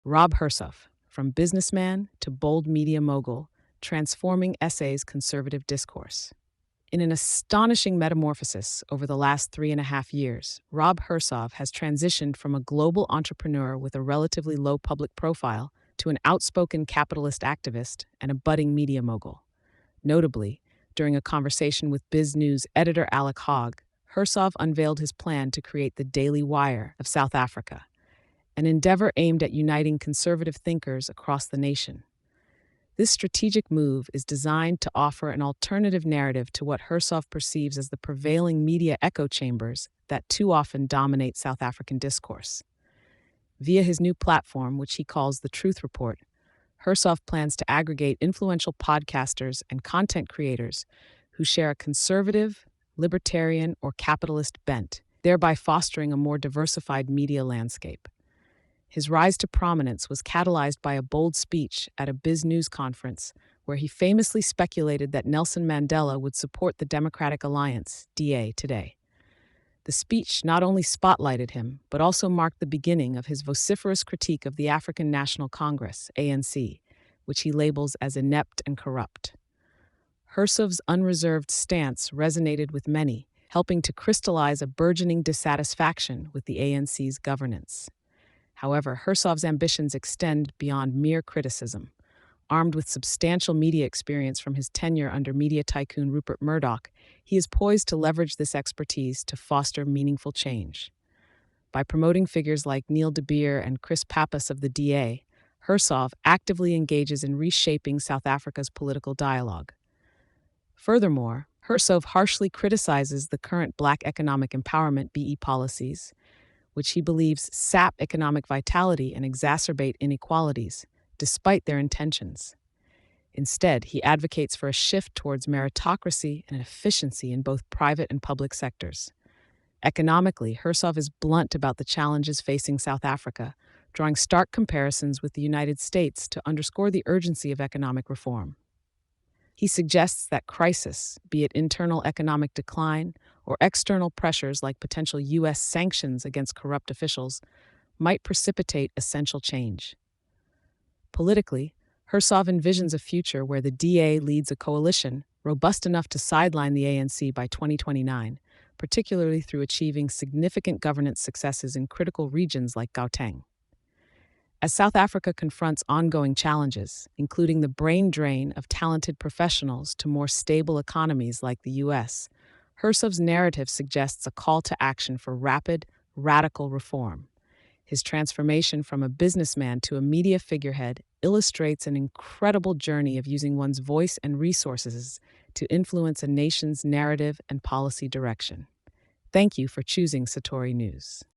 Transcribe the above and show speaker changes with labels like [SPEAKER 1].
[SPEAKER 1] Rob Hersov, from businessman to bold media mogul, transforming SA's conservative discourse. In an astonishing metamorphosis over the last 3.5 years, Rob Hersov has transitioned from a global entrepreneur with a relatively low public profile to an outspoken capitalist activist and a budding media mogul. Notably, during a conversation with Biz News editor Alec Hogg, Hersov unveiled his plan to create the Daily Wire of South Africa, an endeavor aimed at uniting conservative thinkers across the nation. This strategic move is designed to offer an alternative narrative to what Hersov perceives as the prevailing media echo chambers that too often dominate South African discourse. Via his new platform, which he calls the Truth Report, Hersov plans to aggregate influential podcasters and content creators who share a conservative, libertarian, or capitalist bent, thereby fostering a more diversified media landscape. His rise to prominence was catalyzed by a bold speech at a Biz News conference where he famously speculated that Nelson Mandela would support the Democratic Alliance, DA, today. The speech not only spotlighted him, but also marked the beginning of his vociferous critique of the African National Congress, ANC, which he labels as inept and corrupt. Hersov's unreserved stance resonated with many, helping to crystallize a burgeoning dissatisfaction with the ANC's governance. However, Hersov's ambitions extend beyond mere criticism. Armed with substantial media experience from his tenure under media tycoon Rupert Murdoch, he is poised to leverage this expertise to foster meaningful change. By promoting figures like Neil de Beer and Chris Pappas of the DA, Hersov actively engages in reshaping South Africa's political dialogue. Furthermore, Hersov harshly criticizes the current Black economic empowerment BE policies, which he believes sap economic vitality and exacerbate inequalities, despite their intentions. Instead, he advocates for a shift towards meritocracy and efficiency in both private and public sectors. Economically, Hersov is blunt about the challenges facing South Africa, drawing stark comparisons with the United States to underscore the urgency of economic reform. He suggests that crisis, be it internal economic decline or external pressures like potential U.S. sanctions against corrupt officials, might precipitate essential change. Politically, Hersov envisions a future where the DA leads a coalition robust enough to sideline the ANC by 2029, particularly through achieving significant governance successes in critical regions like Gauteng. As South Africa confronts ongoing challenges, including the brain drain of talented professionals to more stable economies like the U.S., Hersov's narrative suggests a call to action for rapid, radical reform. His transformation from a businessman to a media figurehead illustrates an incredible journey of using one's voice and resources to influence a nation's narrative and policy direction. Thank you for choosing Satori News.